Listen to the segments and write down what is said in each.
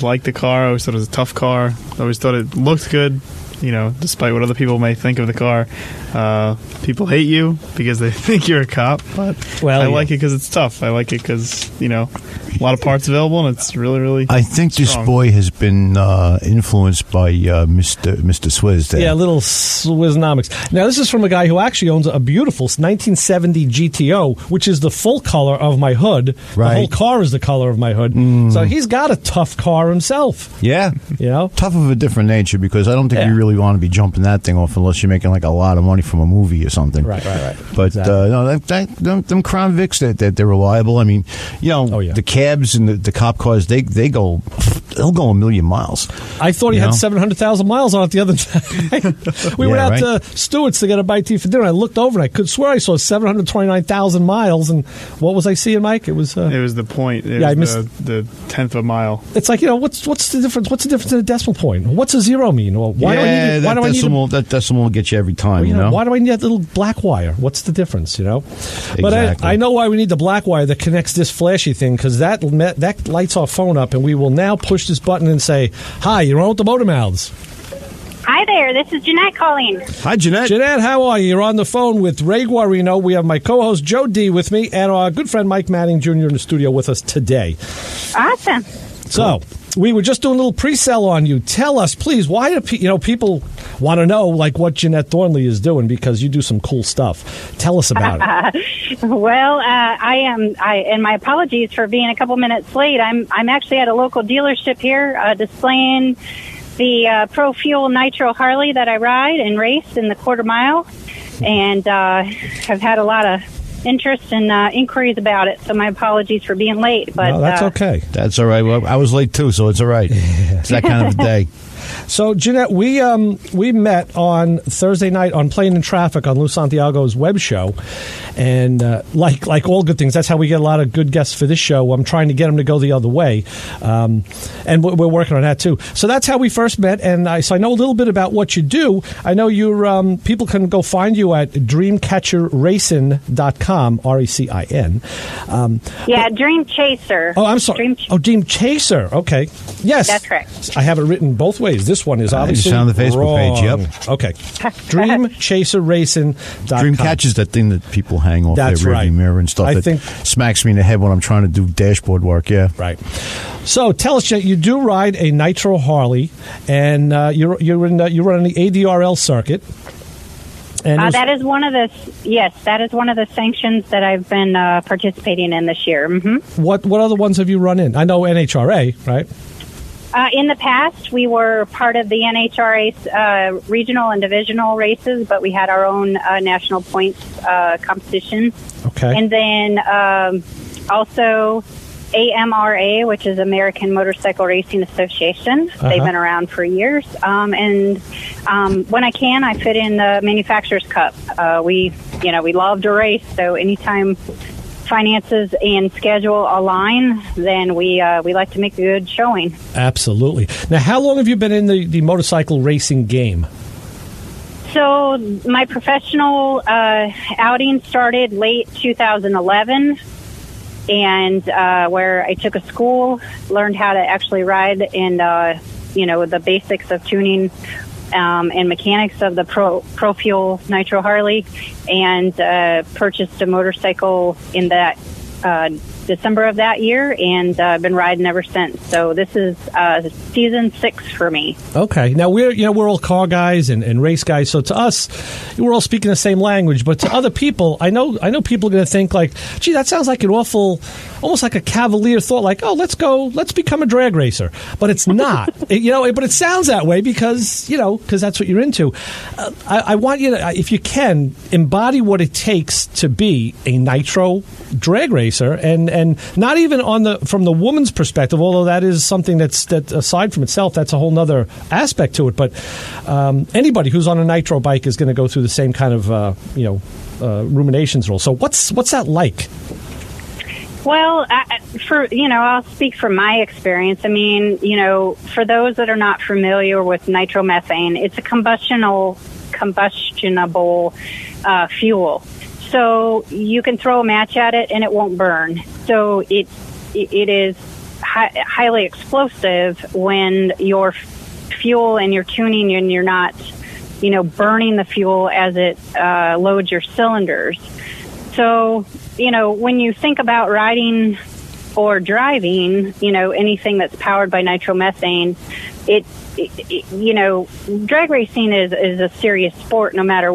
liked the car. I always thought it was a tough car. I always thought it looked good. Despite what other people may think of the car. People hate you because they think you're a cop, but I like it because it's tough. I like it because, a lot of parts available, and it's really, really I think strong. This boy has been influenced by Mr. Swizz there. Yeah, little Swizzonomics. Now, this is from a guy who actually owns a beautiful 1970 GTO, which is the full color of my hood. Right. The whole car is the color of my hood. So he's got a tough car himself. Yeah. Tough of a different nature, because I don't think you really want to be jumping that thing off unless you're making like a lot of money from a movie or something. Right. But them Crown Vics, they're reliable. I mean, the cabs and the cop cars, they'll go a million miles. I thought he had 700,000 miles on it the other day. We went out to Stewart's to get a bite to eat for dinner. I looked over and I could swear I saw 729,000 miles. And what was I seeing, Mike? It was the point. I missed the tenth of a mile. It's like, what's the difference? What's the difference in a decimal point? What's a zero mean? Well, why do I need it? That decimal will get you every time. Why do I need that little black wire? What's the difference? Exactly. But I know why we need the black wire that connects this flashy thing, because that lights our phone up, and we will now push this button and say, "Hi, you're on with the MotorMouths." Hi there, this is Janette calling. Hi, Janette. Janette, how are you? You're on the phone with Ray Guarino. We have my co-host Joe D with me, and our good friend Mike Manning Jr. in the studio with us today. Awesome. So, we were just doing a little pre-sell on you. Tell us, please, why do people want to know what Janette Thornley is doing, because you do some cool stuff. Tell us about it. Well, I am, and my apologies for being a couple minutes late. I'm actually at a local dealership here displaying the Pro Fuel Nitro Harley that I ride and race in the quarter mile, and have had a lot of interest and inquiries about it, so my apologies for being late. But no, that's okay. That's all right. Well, I was late too, so it's all right. It's that kind of a day. So, Janette, we met on Thursday night on Playing in Traffic on Lou Santiago's web show, and like all good things, that's how we get a lot of good guests for this show. I'm trying to get them to go the other way, and we're working on that too. So that's how we first met, and I know a little bit about what you do. I know you're people can go find you at dreamcatcherracing.com, RECIN. Dream Chaser. Oh, I'm sorry. Dream Chaser. Okay, yes, that's correct. I have it written both ways. This one is obviously on the Facebook wrong. page. Yep. Okay. DreamChaserRacing.com. Dreamcatcher is that thing that people hang off their rearview mirror and stuff. I think smacks me in the head when I'm trying to do dashboard work. Yeah. Right. So tell us, you do ride a Nitro Harley, and you're running the ADRL circuit. And that is one of the sanctions that I've been participating in this year. Mm-hmm. What other ones have you run in? I know NHRA, right? In the past, we were part of the NHRA regional and divisional races, but we had our own national points competition. Okay. And then also AMRA, which is American Motorcycle Racing Association. Uh-huh. They've been around for years. And when I can, I fit in the Manufacturers Cup. We love to race, so anytime finances and schedule align, then we like to make a good showing. Absolutely. Now, how long have you been in the motorcycle racing game? So my professional outing started late 2011, and where I took a school, learned how to actually ride, and the basics of tuning and mechanics of the Pro Fuel Nitro Harley, and purchased a motorcycle in that December of that year, and been riding ever since. So this is season 6 for me. Okay. Now we're all car guys and race guys, so to us, we're all speaking the same language. But to other people, I know people are going to think like, gee, that sounds like an awful, almost like a cavalier thought, like, oh, let's become a drag racer. But it's not. But it sounds that way because that's what you're into. I want you to, if you can, embody what it takes to be a nitro drag racer, and not even from the woman's perspective, although that is something that aside from itself, that's a whole nother aspect to it. But anybody who's on a nitro bike is going to go through the same kind of ruminations role. So what's that like? Well, I'll speak from my experience. I mean, for those that are not familiar with nitromethane, it's a combustible fuel. So you can throw a match at it and it won't burn. So it is highly explosive when your fuel and your tuning and you're not, burning the fuel as it loads your cylinders. So, when you think about riding or driving, anything that's powered by nitromethane, drag racing is a serious sport, no matter,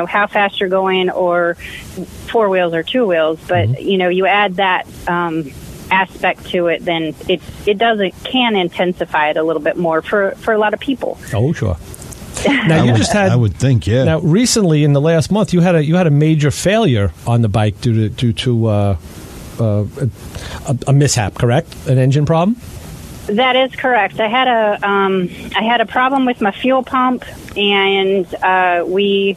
how fast you're going or four wheels or two wheels. But, you add that aspect to it, then it can intensify it a little bit more for a lot of people. Oh, sure. Now I would think, yeah. Now, recently in the last month, you had a major failure on the bike due to a mishap, correct? An engine problem? That is correct. I had a problem with my fuel pump, and we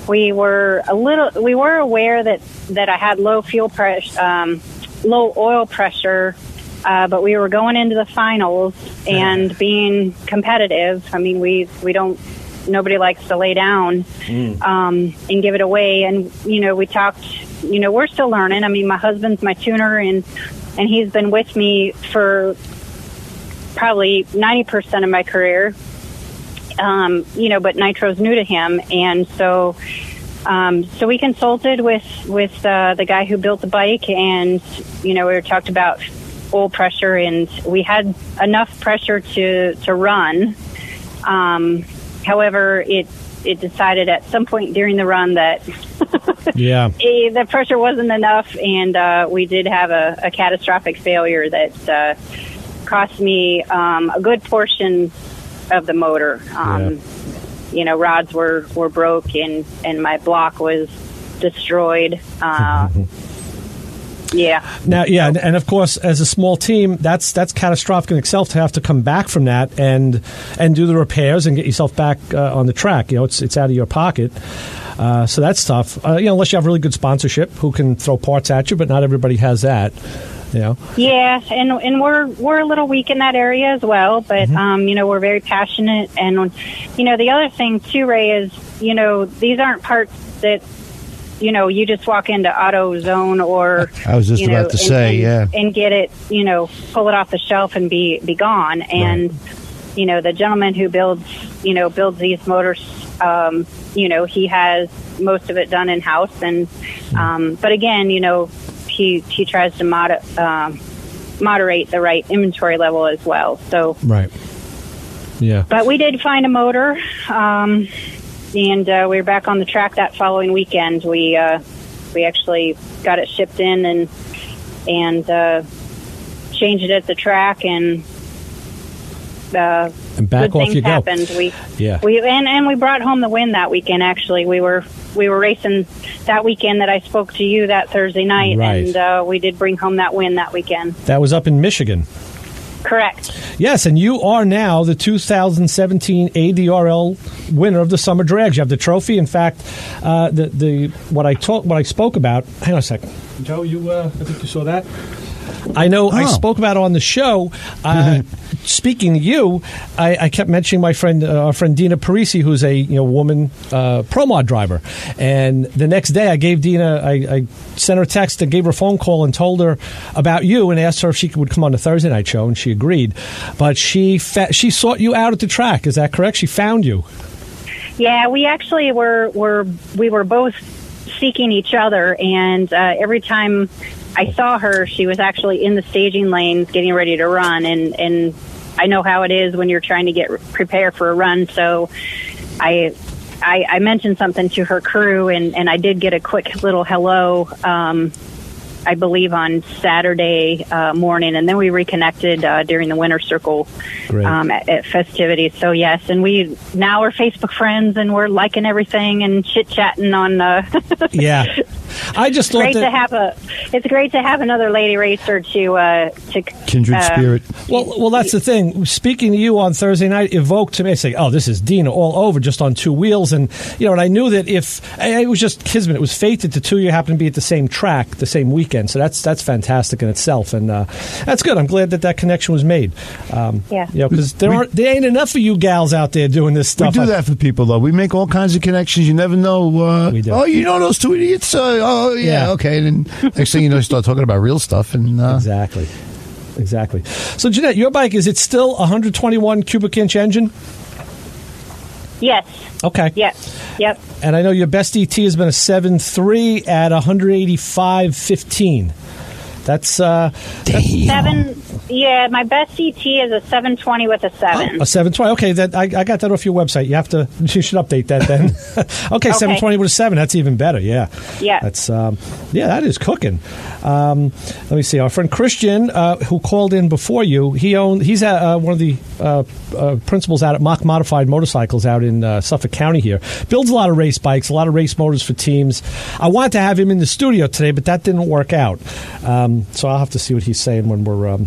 were aware that I had low fuel pressure, low oil pressure, but we were going into the finals and being competitive. I mean, nobody likes to lay down and give it away. And we talked. We're still learning. I mean, my husband's my tuner, and he's been with me for probably 90% of my career. But nitro's new to him, and so we consulted with the guy who built the bike, and we talked about oil pressure, and we had enough pressure to run. However, it decided at some point during the run that the pressure wasn't enough, and we did have a catastrophic failure that cost me a good portion of the motor. Rods were broke, and my block was destroyed. And of course, as a small team, that's catastrophic in itself to have to come back from that and do the repairs and get yourself back on the track. It's out of your pocket. So that's tough. Unless you have really good sponsorship who can throw parts at you, but not everybody has that. Yeah, and we're a little weak in that area as well, but we're very passionate. And the other thing too, Ray, is these aren't parts that you just walk into AutoZone or I was just about to say, and get it, pull it off the shelf and be gone. And the gentleman who builds these motors, he has most of it done in house, and but again, he tries to moderate the right inventory level as well. So right, yeah. But we did find a motor. And we were back on the track that following weekend. We actually got it shipped in and changed it at the track, and back off you happened. go. We brought home the win that weekend. Actually, we were racing that weekend that I spoke to you that Thursday night, right. And we did bring home that win that weekend. That was up in Michigan. Correct. Yes, and you are now the 2017 ADRL winner of the Summer Drags. You have the trophy. In fact, what I spoke about. Hang on a second, Joe. I think you saw that. I know. I spoke about it on the show. Speaking to you, I kept mentioning my friend, our friend Dina Parisi, who's a woman pro mod driver. And the next day, I gave Dina, I sent her a text and gave her a phone call and told her about you and asked her if she would come on the Thursday night show, and she agreed. But she sought you out at the track. Is that correct? She found you. Yeah, we actually we were both seeking each other, and every time I saw her, she was actually in the staging lanes getting ready to run, and I know how it is when you're trying to get prepared for a run. So I mentioned something to her crew, and I did get a quick little hello, I believe on Saturday morning, and then we reconnected during the Winter Circle at festivities. So yes, and we now are Facebook friends, and we're liking everything and chit chatting on. Yeah, I just thought it's great to have another lady racer to kindred spirit. Well, that's the thing. Speaking to you on Thursday night evoked to me, saying, "Oh, this is Dina all over, just on two wheels," and and I knew that if it was just kismet, it was fate that the two of you happened to be at the same track, the same weekend. So that's fantastic in itself, and that's good. I'm glad that connection was made. Because there ain't enough of you gals out there doing this stuff. We do that for people, though. We make all kinds of connections. You never know. We do. Oh, those two idiots. Okay. And then next thing you know, you start talking about real stuff, and exactly. exactly. So, Janette, your bike, is it still 121 cubic inch engine? Yes. Okay. Yep. And I know your best ET has been a 7.3 at 185.15. That's 7. Yeah, my best ET is a 720 with a 7. A 720. Okay, I got that off your website. You should update that then. Okay, 720 with a 7. That's even better. Yeah. That's that is cooking. Let me see. Our friend Christian, who called in before you, he's one of the principals out at Mach Modified Motorcycles out in Suffolk County here. Builds a lot of race bikes, a lot of race motors for teams. I wanted to have him in the studio today, but that didn't work out. So I'll have to see what he's saying when we're,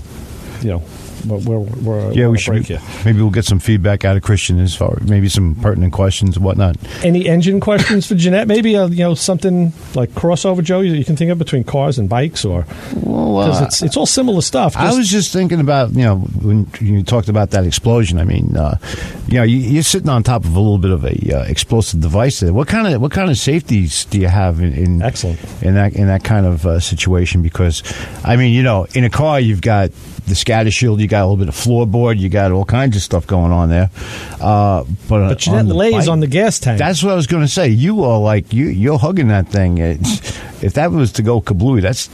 we should. Maybe we'll get some feedback out of Christian as far maybe some pertinent questions and whatnot. Any engine questions for Janette? Maybe something like crossover, Joe, you can think of between cars and bikes, or because it's all similar stuff. I was just thinking about when you talked about that explosion. I mean, you're sitting on top of a little bit of a explosive device there. What kind of safeties do you have in excellent in that kind of situation? Because I mean, in a car you've got the scatter shield, you got a little bit of floorboard, you got all kinds of stuff going on there. But Janette lays on the gas tank. That's what I was going to say. You are like you're hugging that thing. If that was to go kablooey, that's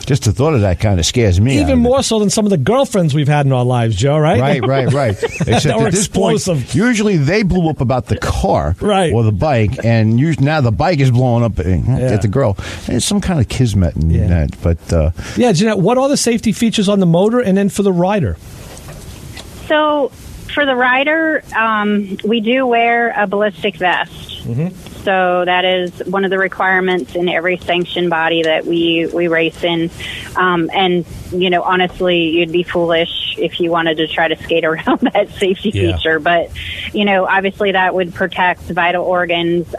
just the thought of that kind of scares me. Even more so than some of the girlfriends we've had in our lives, Joe. Right. Except at this explosive. point, usually they blew up about the car or the bike, and now the bike is blowing up at the girl. And it's some kind of kismet in that. But Janette, what are the safety features on the motor and then for the rider? So for the rider, we do wear a ballistic vest. Mm-hmm. So that is one of the requirements in every sanctioned body that we race in. And, honestly, you'd be foolish if you wanted to try to skate around that safety feature. But, obviously that would protect vital organs,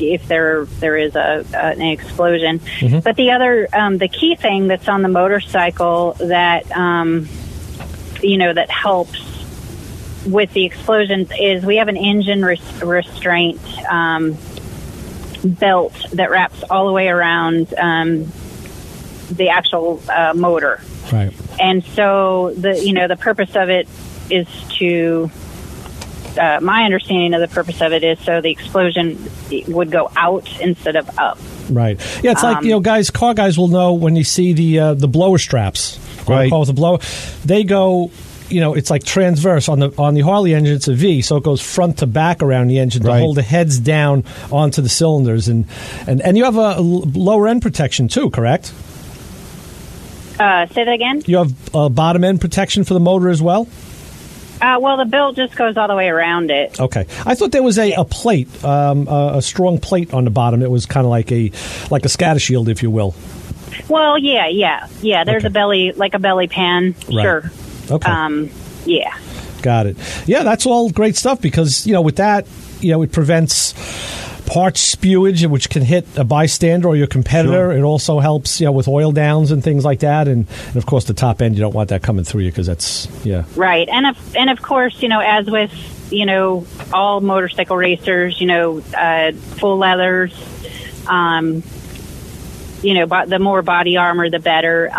if there is an explosion. Mm-hmm. But the other, the key thing that's on the motorcycle that, that helps with the explosions is we have an engine restraint belt that wraps all the way around the actual motor. Right. And so the purpose of it is to my understanding of the purpose of it is so the explosion would go out instead of up. Right. Yeah, it's like car guys will know when you see the blower straps. Right. The blower, they go. It's like transverse on the Harley engine. It's a V, so it goes front to back around the engine to hold the heads down onto the cylinders, and you have a lower end protection too, correct? Say that again. You have a bottom end protection for the motor as well. Well, the belt just goes all the way around it. Okay, I thought there was a plate, a strong plate on the bottom. It was kind of like a scatter shield, if you will. Well, yeah. There's a belly pan. Right. Sure. Okay. Yeah. Got it. Yeah, that's all great stuff because, with that, it prevents parts spewage, which can hit a bystander or your competitor. Sure. It also helps, with oil downs and things like that. And of course, the top end, you don't want that coming through you because that's, Right. And of course, as with, all motorcycle racers, full leathers, the more body armor, the better,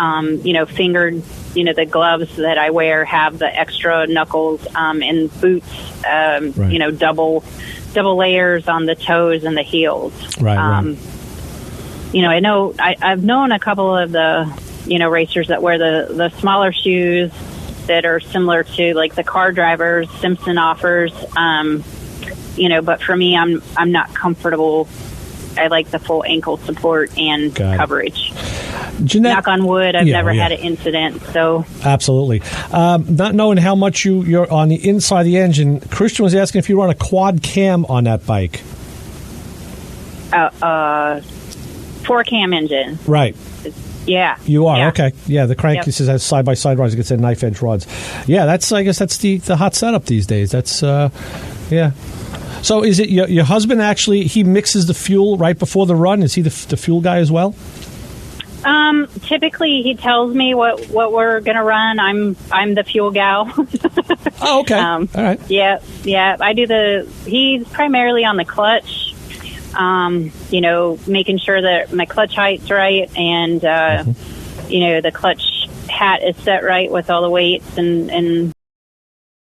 fingered. The gloves that I wear have the extra knuckles, and boots, double layers on the toes and the heels. Right. I know I've known a couple of the, racers that wear the smaller shoes that are similar to like the car drivers Simpson offers. But for me, I'm not comfortable. I like the full ankle support and coverage. Janette, knock on wood, I've never had an incident. So absolutely. Not knowing how much you're on the inside of the engine, Christian was asking if you run a quad cam on that bike. 4-cam engine. Right. Yeah. You are? Yeah. Okay. Yeah, the crank has side-by-side rods. It said knife edge rods. Yeah, I guess that's the hot setup these days. That's, yeah. So is it your husband actually, he mixes the fuel right before the run? Is he the fuel guy as well? Typically he tells me what we're going to run. I'm the fuel gal. Oh, okay. All right. Yeah. I do he's primarily on the clutch, making sure that my clutch height's right and, the clutch hat is set right with all the weights and